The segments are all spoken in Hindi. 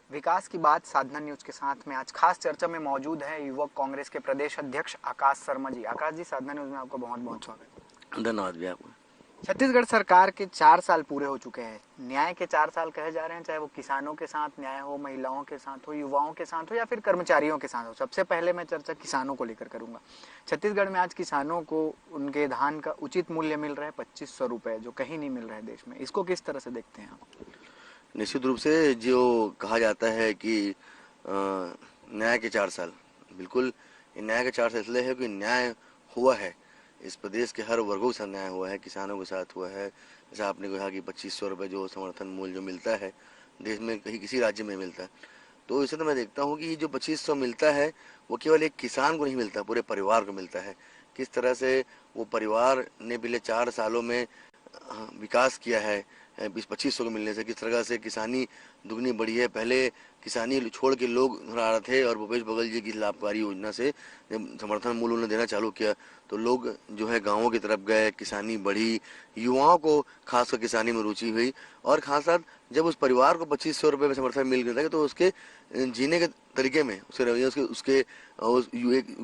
विकास की बात साधना न्यूज के साथ में आज खास चर्चा में मौजूद है युवक कांग्रेस के प्रदेश अध्यक्ष आकाश शर्मा जी। आकाश जी, साधना न्यूज में आपका बहुत बहुत स्वागत। धन्यवाद भैया आपको। छत्तीसगढ़ सरकार के 4 साल पूरे हो चुके हैं। न्याय के 4 साल कहे जा रहे हैं, चाहे वो किसानों के साथ न्याय हो, महिलाओं के साथ हो, युवाओं के साथ हो या फिर कर्मचारियों के साथ हो। सबसे पहले मैं चर्चा किसानों को लेकर करूंगा। छत्तीसगढ़ में आज किसानों को उनके धान का उचित मूल्य मिल रहा है 2500 रुपए, जो कहीं नहीं मिल रहा है देश में। इसको किस तरह से देखते हैं आप? निश्चित रूप से जो कहा जाता है कि न्याय के 4 साल, बिल्कुल ये न्याय के 4 साल इसलिए है कि न्याय हुआ है। इस प्रदेश के हर वर्गों के साथ न्याय हुआ है, किसानों के साथ हुआ है। जैसा आपने कहा कि 2500 रुपये जो समर्थन मूल्य जो मिलता है देश में कहीं किसी राज्य में मिलता है, तो इसे तो मैं देखता हूँ कि जो 2500 मिलता है वो केवल एक किसान को नहीं मिलता, पूरे परिवार को मिलता है। किस तरह से वो परिवार ने पिछले 4 सालों में विकास किया है 20-2500 को मिलने से, किस तरह से किसानी दुगनी बढ़ी है। पहले किसानी छोड़ के लोग घर आ रहे थे और भूपेश बघेल जी की लाभकारी योजना से जब समर्थन मूल्य उन्होंने देना चालू किया तो लोग जो है गांवों की तरफ गए, किसानी बढ़ी, युवाओं को खासकर किसानी में रुचि हुई। और खास साथ जब उस परिवार को 2500 रुपये में समर्थन मिल गया था तो उसके जीने के तरीके में, उसके रवैये, उसके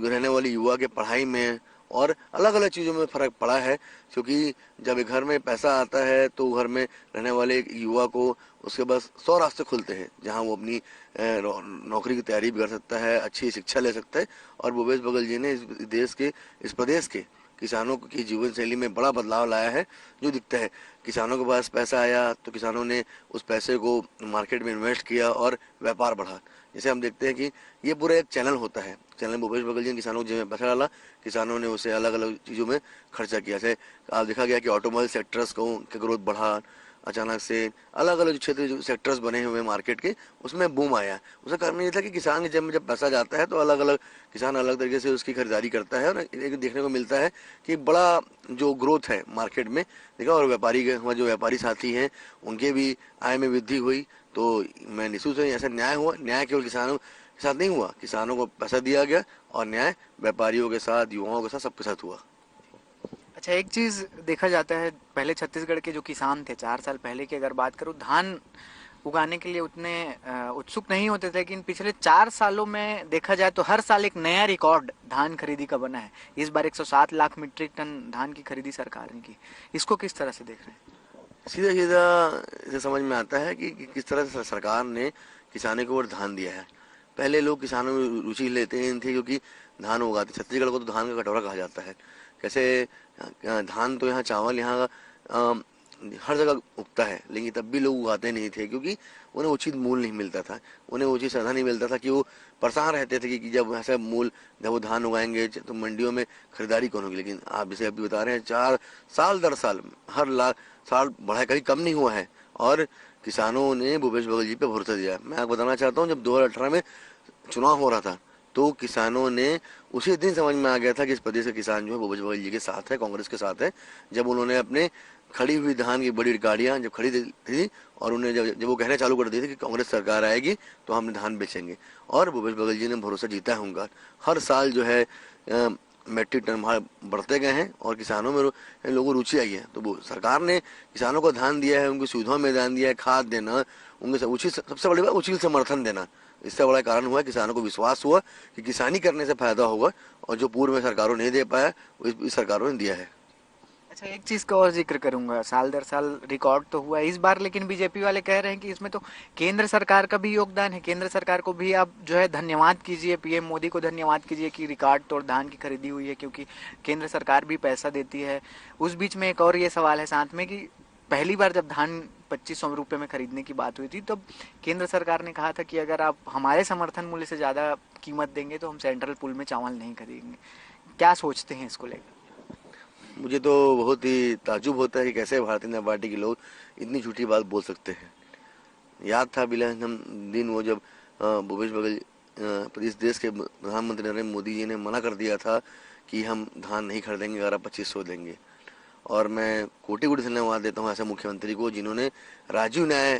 रहने वाली युवा के पढ़ाई में और अलग अलग चीज़ों में फ़र्क पड़ा है। क्योंकि जब एक घर में पैसा आता है तो घर में रहने वाले एक युवा को उसके पास 100 रास्ते खुलते हैं जहां वो अपनी नौकरी की तैयारी भी कर सकता है, अच्छी शिक्षा ले सकता है। और भूपेश बघेल जी ने इस देश के, इस प्रदेश के किसानों की जीवन शैली में बड़ा बदलाव लाया है जो दिखता है। किसानों के पास पैसा आया तो किसानों ने उस पैसे को मार्केट में इन्वेस्ट किया और व्यापार बढ़ा। जैसे हम देखते हैं कि ये पूरा एक चैनल होता है, चैनल भूपेश बघेल जी ने किसानों को जिसमें पैसा डाला, किसानों ने उसे अलग अलग चीज़ों में खर्चा किया। जैसे आप देखा गया कि ऑटोमोबाइल सेक्टर्स का ग्रोथ बढ़ा, अचानक से अलग अलग क्षेत्र जो सेक्टर्स बने हुए मार्केट के उसमें बूम आया। उसका कारण ये था कि किसान के जेब में जब पैसा जाता है तो अलग अलग किसान अलग तरीके से उसकी खरीदारी करता है और एक देखने को मिलता है कि बड़ा जो ग्रोथ है मार्केट में देखा। और व्यापारी के, हमारे जो व्यापारी साथी हैं उनके भी आय में वृद्धि हुई। तो मैं निश्चित से ऐसा न्याय हुआ। न्याय केवल किसानों के साथ नहीं हुआ, किसानों को पैसा दिया गया और न्याय व्यापारियों के साथ, युवाओं के साथ, सबके साथ हुआ। अच्छा, एक चीज देखा जाता है, पहले छत्तीसगढ़ के जो किसान थे 4 साल पहले की अगर बात करूं, धान उगाने के लिए उतने उत्सुक नहीं होते थे। लेकिन पिछले 4 सालों में देखा जाए तो हर साल एक नया रिकॉर्ड धान खरीदी का बना है। इस बार 107 लाख मीट्रिक टन धान की खरीदी सरकार ने की। इसको किस तरह से देख रहे हैं? सीधा सीधा इसे समझ में आता है कि किस तरह से सरकार ने किसानों को ओर ध्यान दिया है। पहले लोग किसानों में रुचि लेते नहीं थे क्योंकि धान उगाते, छत्तीसगढ़ को तो धान का कटोरा कहा जाता है। कैसे धान तो यहाँ, चावल यहाँ हर जगह उगता है, लेकिन तब भी लोग उगाते नहीं थे क्योंकि उन्हें उचित मूल्य नहीं मिलता था, उन्हें उचित साधन नहीं मिलता था कि वो परेशान रहते थे कि जब ऐसा मूल्य, जब वो धान उगाएंगे तो मंडियों में खरीदारी कौन होगी। लेकिन आप जैसे अभी बता रहे हैं 4 साल दर साल हर लाख साल बढ़ा, कहीं कम नहीं हुआ है। और किसानों ने भूपेश बघेल जी पे भरोसा दिया। मैं आपको बताना चाहता हूँ, जब 2018 में चुनाव हो रहा था तो किसानों ने उसी दिन समझ में आ गया था कि इस प्रदेश के किसान जो है भूपेश बघेल जी के साथ है, कांग्रेस के साथ है। जब उन्होंने अपने खड़ी हुई धान की बड़ी गाड़ियां जब खरीदी थी और उन्हें जब वो कहना चालू कर दिए थे कि कांग्रेस सरकार आएगी तो हम धान बेचेंगे, और भूपेश बघेल जी ने भरोसा जीता है उनका। हर साल जो है मेट्रिक टन भाव बढ़ते गए हैं और किसानों में लोगों को रुचि आई है। तो वो सरकार ने किसानों को ध्यान दिया है, उनकी सुविधाओं में ध्यान दिया है, खाद देना, उनके उचित, सबसे बड़ी बात उचित समर्थन देना। इससे बड़ा कारण हुआ, किसानों को विश्वास हुआ कि किसानी करने से फायदा होगा और जो पूर्व में सरकारों नहीं दे पाया वो इस सरकारों ने दिया है। अच्छा, एक चीज का और जिक्र करूंगा, साल दर साल रिकॉर्ड तो हुआ है इस बार, लेकिन बीजेपी वाले कह रहे हैं कि इसमें तो केंद्र सरकार का भी योगदान है। केंद्र सरकार को भी आप जो है धन्यवाद कीजिए, पीएम मोदी को धन्यवाद कीजिए कि रिकॉर्ड तोड़ धान की खरीदी हुई है, क्योंकि केंद्र सरकार भी पैसा देती है। उस बीच में एक और ये सवाल है साथ में कि पहली बार जब धान 2500 रुपये में खरीदने की बात हुई थी तब केंद्र सरकार ने कहा था कि अगर आप हमारे समर्थन मूल्य से ज़्यादा कीमत देंगे तो हम सेंट्रल पूल में चावल नहीं खरीदेंगे। क्या सोचते हैं इसको लेकर? मुझे तो बहुत ही ताज्जुब होता है कि कैसे भारतीय जनता पार्टी के लोग इतनी झूठी बात बोल सकते हैं। याद था बिला हम दिन वो जब भूपेश बघेल इस देश के प्रधानमंत्री नरेंद्र मोदी जी ने मना कर दिया था कि हम धान नहीं खरीदेंगे अगर आप 2500 देंगे। और मैं कोटि कोटि धन्यवाद देता हूँ ऐसे मुख्यमंत्री को जिन्होंने राजीव न्याय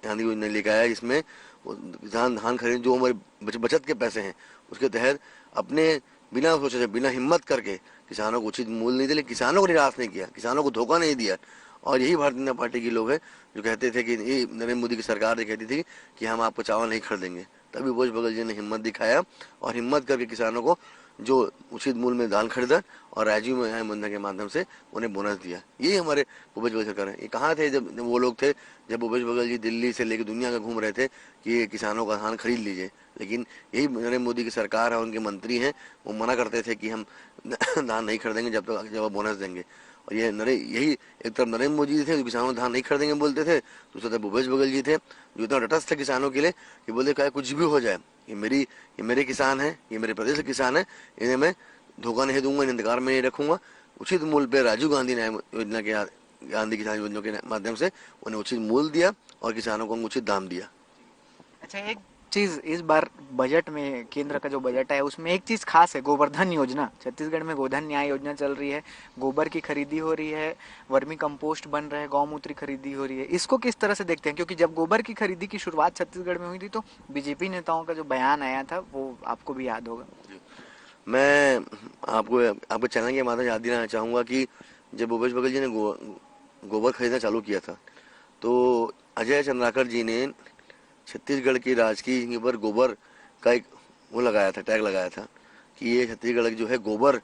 गांधी योजना लेकर आया, जिसमें धान धान खरीद जो हमारे बचत के पैसे हैं उसके तहत अपने बिना सोचे, बिना हिम्मत करके किसानों को उचित मूल्य नहीं दिया, किसानों को निराश नहीं किया, किसानों को धोखा नहीं दिया और यही भारतीय जनता पार्टी के लोग हैं जो कहते थे कि ये नरेंद्र मोदी की सरकार ये कहती थी कि हम आपको चावल नहीं खरीदेंगे। तभी भूपेश बघेल जी ने हिम्मत दिखाया और हिम्मत करके किसानों को जो उचित मूल्य में दाल खरीदा और राजीव में बंधन के माध्यम से उन्हें बोनस दिया। ये हमारे भूपेश बघेल सरकार है। ये कहाँ थे जब वो लोग थे, जब भूपेश बघेल जी दिल्ली से लेकर दुनिया का घूम रहे थे कि ये किसानों का धान खरीद लीजिए, लेकिन यही नरेंद्र मोदी की सरकार है, उनके मंत्री हैं, वो मना करते थे कि हम धान नहीं खरीदेंगे जब वो बोनस देंगे। और यही एक तरफ नरेंद्र मोदी जी थे जो किसानों धान नहीं खरीदेंगे बोलते थे, दूसरी तरफ भूपेश बघेल जी थे जो इतना तटस्थ थे किसानों के लिए कि बोले क्या कुछ भी हो जाए, ये मेरे किसान हैं, ये मेरे प्रदेश के किसान हैं, इन्हें मैं धोखा नहीं दूंगा, इन्हें इंतजार में नहीं रखूंगा। उचित मूल्य पे राजीव गांधी न्याय योजना के गांधी किसान योजना के माध्यम से उन्हें उचित मूल्य दिया और किसानों को उचित दाम दिया। अच्छा, एक चीज इस बार बजट में, केंद्र का जो बजट है उसमें एक चीज खास है, गोवर्धन योजना। छत्तीसगढ़ में गोधन न्याय योजना चल रही है, गोबर की खरीदी हो रही है, वर्मी कंपोस्ट बन रहा है, गौमूत्र की खरीदी हो रही है। इसको किस तरह से देखते हैं? क्योंकि जब गोबर की खरीदी की शुरुआत छत्तीसगढ़ में हुई थी तो बीजेपी नेताओं का जो बयान आया था वो आपको भी याद होगा। मैं आपको आपके चैनल के माध्यम से याद दिलाना चाहूँगा कि जब भूपेश बघेल जी ने गोबर खरीदना चालू किया था तो अजय चंद्राकर जी ने छत्तीसगढ़ की राजकीय जगह पर गोबर का एक वो लगाया था, टैग लगाया था कि ये छत्तीसगढ़ जो है गोबर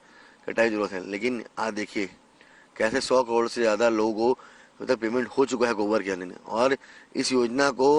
कटाई जरूरत है। लेकिन आज देखिए कैसे 100 करोड़ से ज़्यादा लोगों को मतलब पेमेंट हो चुका है गोबर के आने में, और इस योजना को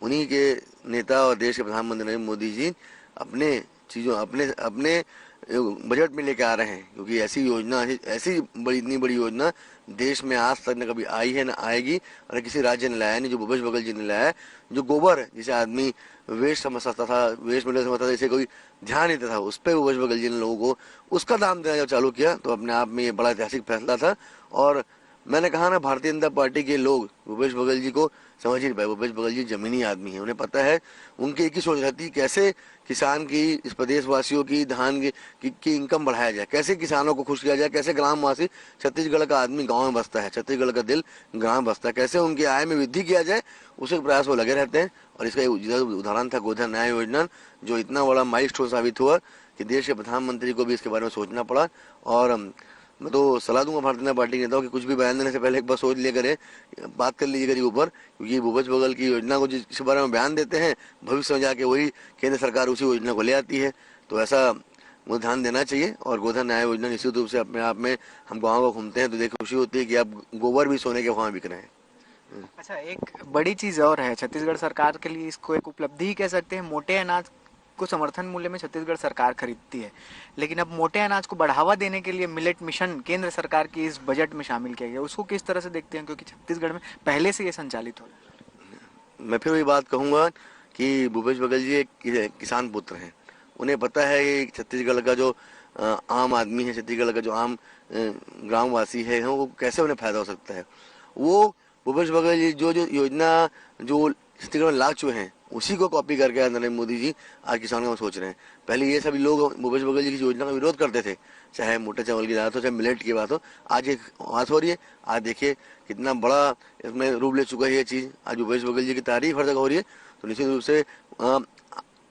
उन्हीं के नेता और देश के प्रधानमंत्री नरेंद्र मोदी जी अपने चीज़ों अपने अपने बजट में लेके आ रहे हैं। क्योंकि ऐसी योजना, ऐसी बड़ी, इतनी बड़ी योजना देश में आज तक न कभी आई है, न आएगी, और किसी राज्य ने लाया नहीं जो भूपेश बघेल जी ने लाया है। जो गोबर है जिसे आदमी वेस्ट समझता था, वेस्ट मटेरियल समझता था, इसे कोई ध्यान नहीं देता था, उस पर भूपेश बघेल जी ने लोगों को उसका दाम देना जब चालू किया तो अपने आप में ये बड़ा ऐतिहासिक फैसला था। और मैंने कहा ना, भारतीय जनता पार्टी के लोग भूपेश बघेल जी को समझ ही नहीं पाए। भूपेश बघेल जी जमीनी आदमी है, उन्हें पता है, उनकी एक ही सोच रहती है कैसे किसान की, इस प्रदेश वासियों की धान की इनकम बढ़ाया जाए, कैसे किसानों को खुश किया जाए, कैसे ग्रामवासी, छत्तीसगढ़ का आदमी गाँव में बसता है, छत्तीसगढ़ का दिल गाँव में बसता है, कैसे उनकी आय में वृद्धि किया जाए, उसे प्रयास वो लगे रहते हैं। और इसका एक उदाहरण था गोधन न्याय योजना, जो इतना बड़ा माइलस्टोन साबित हुआ कि देश के प्रधानमंत्री को भी इसके बारे में सोचना पड़ा। और मैं तो सलाह दूंगा भारतीय जनता पार्टी के नेताओं कि कुछ भी बयान देने से पहले एक बार सोच लिया करें, बात कर लीजिए करिए ऊपर, क्योंकि भूपेश बघेल की योजना को जिस बारे में बयान देते हैं, भविष्य में जाके वही केंद्र सरकार उसी योजना को ले आती है। तो ऐसा मुझे ध्यान देना चाहिए। और गोधन न्याय योजना निश्चित रूप से अपने आप में, हम गाँव को घूमते हैं तो देख खुशी होती है कि अब गोबर भी सोने के भाव बिक रहे हैं। अच्छा, एक बड़ी चीज और है छत्तीसगढ़ सरकार के लिए, इसको एक उपलब्धि ही कह सकते हैं। मोटे अनाज को समर्थन मूल्य में छत्तीसगढ़ सरकार खरीदती है, लेकिन अब मोटे अनाज को बढ़ावा देने के लिए मिलेट मिशन केंद्र सरकार की इस बजट में शामिल किया गया। उसको किस तरह से देखते हैं, क्योंकि छत्तीसगढ़ में पहले से ये संचालित हो रहा है? मैं फिर वही बात कहूँगा कि भूपेश बघेल जी एक किसान पुत्र हैं। उन्हें पता है कि छत्तीसगढ़ का जो आम आदमी है, छत्तीसगढ़ का जो आम ग्रामवासी है, वो कैसे उन्हें फायदा हो सकता है। वो भूपेश बघेल जी जो जो योजना जो छत्तीसगढ़ में ला चुके हैं उसी को कॉपी करके आज नरेंद्र मोदी जी आज किसानों को सोच रहे हैं। पहले ये सभी लोग भूपेश बघेल जी की योजना का विरोध करते थे, चाहे मोटे चावल की बात हो, चाहे मिलेट की बात हो। आज एक बात हो रही है, आज देखिए कितना बड़ा इसमें रूप ले चुका है ये चीज़। आज भूपेश बघेल जी की तारीफ हर जगह हो रही है। तो निश्चित रूप से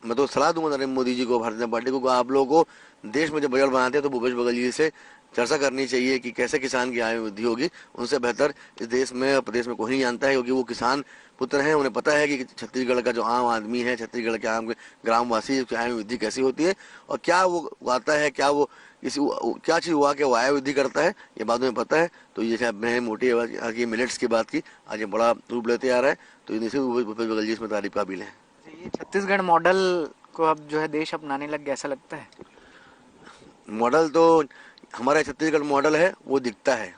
मैं तो सलाह दूंगा नरेंद्र मोदी जी को, भारतीय जनता पार्टी को, आप लोगों को देश में जब बजट बनाते हैं तो भूपेश बघेल जी से चर्चा करनी चाहिए कि कैसे किसान की आय में वृद्धि होगी। उनसे बेहतर इस देश में, प्रदेश में कोई नहीं जानता है, क्योंकि वो किसान पुत्र हैं। उन्हें पता है कि छत्तीसगढ़ का जो आम आदमी है, छत्तीसगढ़ के आम ग्रामवासी, उसकी आय में वृद्धि कैसी होती है और क्या वो उगाता है, क्या वो क्या चीज़ हुआ के वो आय वृद्धि करता है, ये बात में पता है। तो जैसे मैंने मोटी की मिलेट्स की बात की, आज ये बड़ा रूप लेते आ रहा है। तो निश्चित भूपेश बघेल जी इसमें तारीफ काबिल है। ये छत्तीसगढ़ मॉडल को अब जो है देश अपनाने लग गया, ऐसा लगता है? मॉडल तो हमारा छत्तीसगढ़ मॉडल है, वो दिखता है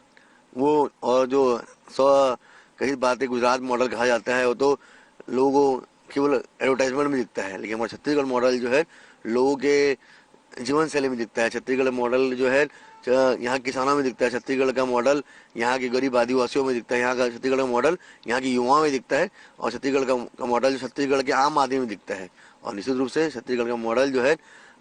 वो। और जो 100 कई बातें गुजरात मॉडल कहा जाता है, वो तो लोगों केवल एडवर्टाइजमेंट में दिखता है, लेकिन हमारा छत्तीसगढ़ मॉडल जो है लोगों के जीवन शैली में दिखता है। छत्तीसगढ़ मॉडल जो है यहाँ किसानों में दिखता है, छत्तीसगढ़ का मॉडल यहाँ के गरीब आदिवासियों में दिखता है, यहाँ का छत्तीसगढ़ का मॉडल यहाँ के युवाओं में दिखता है, और छत्तीसगढ़ का मॉडल जो छत्तीसगढ़ के आम आदमी में दिखता है। और निश्चित रूप से छत्तीसगढ़ का मॉडल जो है,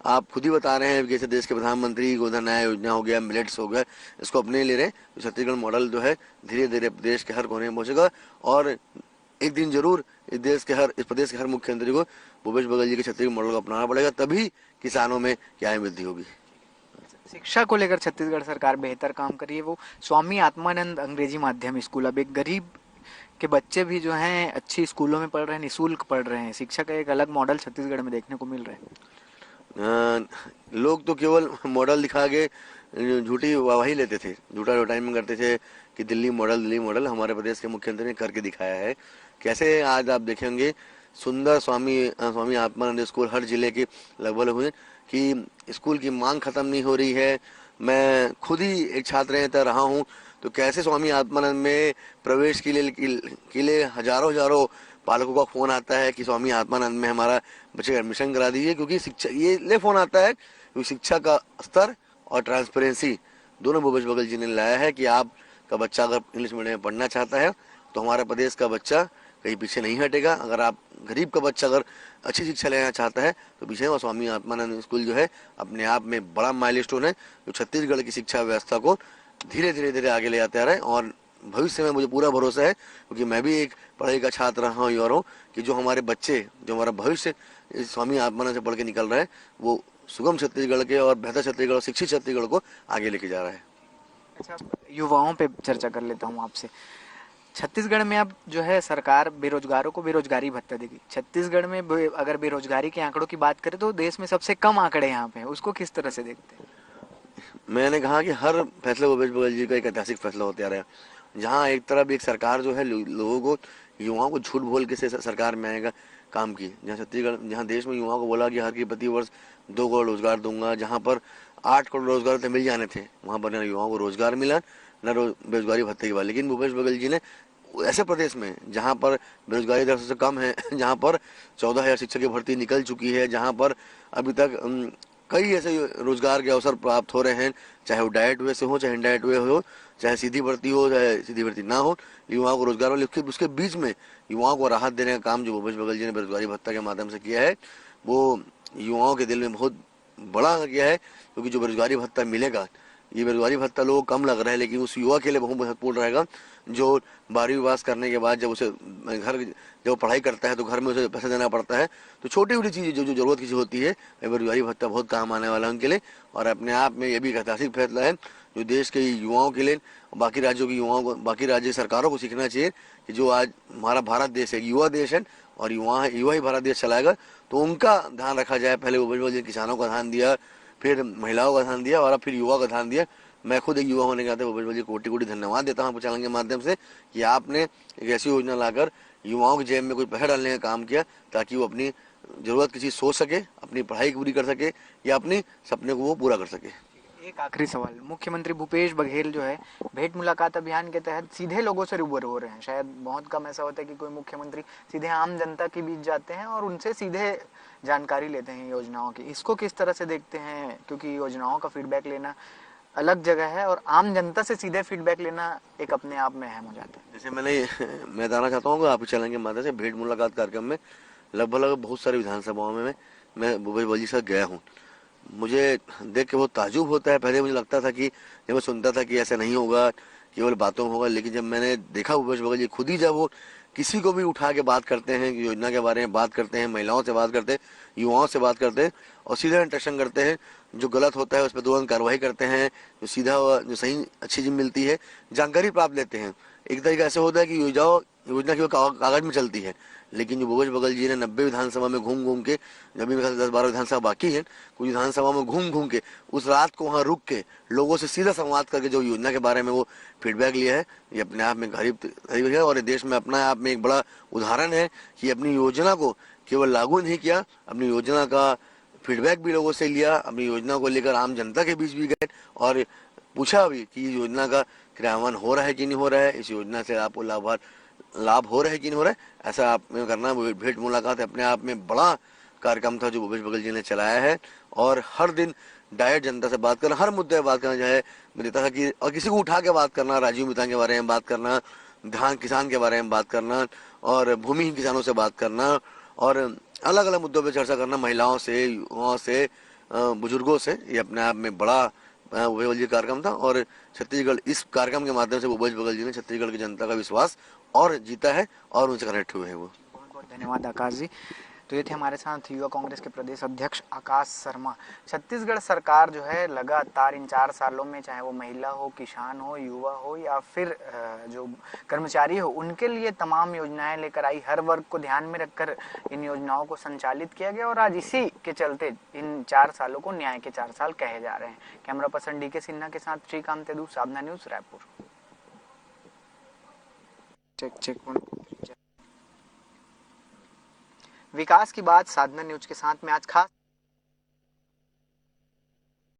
आप खुद ही बता रहे हैं, जैसे देश के प्रधानमंत्री गोधन न्याय योजना हो गया, मिलेट्स हो गया, इसको अपने ले रहे हैं। तो छत्तीसगढ़ मॉडल जो है धीरे धीरे देश के हर कोने में पहुंचेगा, और एक दिन जरूर इस प्रदेश के हर मुख्यमंत्री को भूपेश बघेल जी के छत्तीसगढ़ मॉडल को अपनाना पड़ेगा, तभी किसानों में क्या वृद्धि होगी। शिक्षा को लेकर छत्तीसगढ़ सरकार बेहतर काम कर रही है। वो स्वामी आत्मानंद अंग्रेजी माध्यम स्कूल, अब एक गरीब के बच्चे भी जो हैं अच्छी स्कूलों में पढ़ रहे हैं, निःशुल्क पढ़ रहे हैं। शिक्षा का एक अलग मॉडल छत्तीसगढ़ में देखने को मिल रहा है। लोग तो केवल मॉडल दिखा के झूठी वाहवाही लेते थे, झूठा एडवर्टाइजमेंट करते थे कि दिल्ली मॉडल, दिल्ली मॉडल। हमारे प्रदेश के मुख्यमंत्री ने करके दिखाया है। कैसे आज आप देखेंगे सुंदर स्वामी आत्मानंद स्कूल हर जिले के लगभग हुए कि स्कूल की मांग खत्म नहीं हो रही है। मैं खुद ही एक छात्र रहा हूँ, तो कैसे स्वामी आत्मानंद में प्रवेश के लिए हजारों हजारों पालकों का फोन आता है कि स्वामी आत्मानंद में हमारा बच्चे का एडमिशन करा दीजिए, क्योंकि शिक्षा ये ले फोन आता है क्योंकि शिक्षा का स्तर और ट्रांसपेरेंसी दोनों भूपेश बघेल जी ने लाया है कि आपका बच्चा अगर इंग्लिश मीडियम में पढ़ना चाहता है तो हमारे प्रदेश का बच्चा कहीं पीछे नहीं हटेगा। अगर आप गरीब का बच्चा अगर अच्छी शिक्षा लेना चाहता है तो पीछे, और स्वामी आत्मानंद स्कूल जो है अपने आप में बड़ा माइलस्टोन है जो छत्तीसगढ़ की शिक्षा व्यवस्था को धीरे धीरे धीरे आगे ले जाते आ रहे हैं। और भविष्य में मुझे पूरा भरोसा है, क्योंकि मैं भी एक पढ़ाई का छात्र रहा हूँ और हूँ, कि जो हमारे बच्चे, जो हमारा भविष्य इस स्वामी आत्मानंद से पढ़ के निकल रहा है, वो सुगम छत्तीसगढ़ के और बेहतर छत्तीसगढ़ और शिक्षित छत्तीसगढ़ को आगे लेके जा रहा है। अच्छा, युवाओं पे चर्चा कर लेता हूँ आपसे। छत्तीसगढ़ में अब जो है सरकार बेरोजगारों को बेरोजगारी भत्ता देगी। छत्तीसगढ़ में अगर बेरोजगारी के आंकड़ों की बात करें तो देश में सबसे कम आंकड़े यहाँ पे हैं। उसको किस तरह से देखते हैं? मैंने कहा कि हर फैसले भूपेश बघेल जी का एक ऐतिहासिक फैसला होते आ रहा है, जहाँ एक तरफ एक सरकार जो है लोगों को, युवाओं को झूठ बोल के से सरकार में आएगा काम की, जहाँ छत्तीसगढ़, जहाँ देश में युवाओं को बोला कि हर की प्रति वर्ष 2 करोड़ रोजगार दूंगा, जहाँ पर 8 करोड़ रोजगार तो मिल जाने थे, वहाँ पर न युवाओं को रोजगार मिला न बेरोजगारी भत्ते की बात। लेकिन भूपेश बघेल जी ने ऐसे प्रदेश में जहाँ पर बेरोजगारी दर सबसे कम है, जहाँ पर 14,000 शिक्षक की भर्ती निकल चुकी है, जहाँ पर अभी तक कई ऐसे रोजगार के अवसर प्राप्त हो रहे हैं, चाहे वो डायरेक्ट वे से हो, चाहे इनडायरेक्ट वे हो, चाहे सीधी भर्ती हो, चाहे सीधी भर्ती ना हो, युवाओं को रोजगार वाले उसके बीच में युवाओं को राहत देने का काम जो भूपेश बघेल जी ने बेरोजगारी भत्ता के माध्यम से किया है, वो युवाओं के दिल में बहुत बड़ा किया है। क्योंकि जो बेरोजगारी भत्ता मिलेगा, ये बेरोजगारी भत्ता लोगों को कम लग रहा है, लेकिन उस युवा के लिए बहुत महत्वपूर्ण रहेगा जो 12वीं पास करने के बाद जब उसे घर, जब पढ़ाई करता है तो घर में उसे पैसा देना पड़ता है, तो छोटी छोटी चीज़ जो जो जरूरत की चीज़ होती है, बेरोजगारी भत्ता बहुत काम आने वाला है उनके लिए। और अपने आप में ये भी एक ऐतिहासिक फैसला है जो देश के युवाओं के लिए, बाकी राज्यों की युवाओं को, बाकी राज्य सरकारों को सीखना चाहिए कि जो आज हमारा भारत देश है, युवा देश है, और युवा ही भारत देश चलाएगा, तो उनका ध्यान रखा जाए। पहले भूपेश बघेल जी ने किसानों का ध्यान दिया, फिर महिलाओं का ध्यान दिया, और अब फिर युवा का ध्यान दिया। मैं खुद एक युवा होने के नाते भूपेश बघेल जी कोटि कोटि धन्यवाद देता हूँ आपके चैनल के माध्यम से कि आपने एक ऐसी योजना लाकर युवाओं की जेब में कुछ पैसा डालने का काम किया, ताकि वो अपनी जरूरत की चीज़ सोच सके, अपनी पढ़ाई पूरी कर सके या अपने सपने को वो पूरा कर सके। एक आखिरी सवाल, मुख्यमंत्री भूपेश बघेल जो है भेंट मुलाकात अभियान के तहत सीधे लोगों से रूबरू हो रहे हैं। शायद बहुत कम ऐसा होता है कि कोई मुख्यमंत्री सीधे आम जनता के बीच जाते हैं और उनसे सीधे जानकारी लेते हैं योजनाओं की। इसको किस तरह से देखते हैं? क्योंकि योजनाओं का फीडबैक लेना अलग जगह है और आम जनता से सीधे फीडबैक लेना एक अपने आप में अहम हो जाता है। जैसे मैं बताना चाहता हूँ कि आपके चैनल के माध्यम से भेंट मुलाकात कार्यक्रम में लगभग बहुत सारी विधानसभाओं में मैं भूपेश बघेल जी के साथ गया हूँ। मुझे देख के बहुत ताजुब होता है। पहले मुझे लगता था कि जब मैं सुनता था कि ऐसा नहीं होगा, केवल बातों में होगा, लेकिन जब मैंने देखा भूपेश बघेल जी खुद ही जब वो किसी को भी उठा के बात करते हैं, योजना के बारे में बात करते हैं, महिलाओं से बात करते हैं, युवाओं से बात करते हैं और सीधा इंटरेक्शन करते हैं, जो गलत होता है उस पर तुरंत कार्रवाई करते हैं, जो सीधा जो सही अच्छी चीज मिलती है जानकारी प्राप्त लेते हैं। एक तरीका ऐसे होता है कि योजना की वो कागज में चलती है, लेकिन जो भूपेश बघेल जी ने 90 विधानसभा में घूम घूम के, जब भी 10-12 विधानसभा बाकी है, कुछ विधानसभा में घूम घूम के उस रात को वहाँ रुक के लोगों से सीधा संवाद करके जो योजना के बारे में वो फीडबैक लिया है, ये अपने आप में गरीब है और देश में अपने आप में एक बड़ा उदाहरण है कि अपनी योजना को केवल लागू नहीं किया, अपनी योजना का फीडबैक भी लोगों से लिया, अपनी योजना को लेकर आम जनता के बीच भी गए और पूछा भी कि योजना का क्रियान्वयन हो रहा है कि नहीं हो रहा है, इस योजना से आपको लाभ हो रहा है कि नहीं हो रहा है। ऐसा आप में करना भेंट मुलाकात अपने आप में बड़ा कार्यक्रम था जो भूपेश बघेल जी ने चलाया है। और हर दिन डायरेक्ट जनता से बात करना, हर मुद्दे पर बात करना, चाहे मैं देता था कि और किसी को उठा के बात करना, राजीव मितान के बारे में बात करना, धान किसान के बारे में बात करना और भूमिहीन किसानों से बात करना और अलग अलग मुद्दों पर चर्चा करना, महिलाओं से, युवाओं से, बुजुर्गों से, ये अपने आप में बड़ा भूपेश बघेल जी कार्यक्रम था। और छत्तीसगढ़ इस कार्यक्रम के माध्यम से भूपेश बघेल जी ने छत्तीसगढ़ की जनता का विश्वास और जीता है और उनसे कनेक्ट हुए हैं वो। बहुत बहुत धन्यवाद आकाश जी। तो ये थे हमारे साथ युवा कांग्रेस के प्रदेश अध्यक्ष आकाश शर्मा। छत्तीसगढ़ सरकार जो है लगातार इन 4 सालों में, चाहे वो महिला हो, किसान हो, युवा हो या फिर जो कर्मचारी हो, उनके लिए तमाम योजनाएं लेकर आई। हर वर्ग को ध्यान में रखकर इन योजनाओं को संचालित किया गया और आज इसी के चलते इन 4 सालों को न्याय के 4 साल कहे जा रहे हैं। कैमरा पर्सन डी के सिन्हा के साथ श्रीकांत तेदू, साधना न्यूज, रायपुर। चेक चेक विकास की बात साधना न्यूज के साथ में आज खास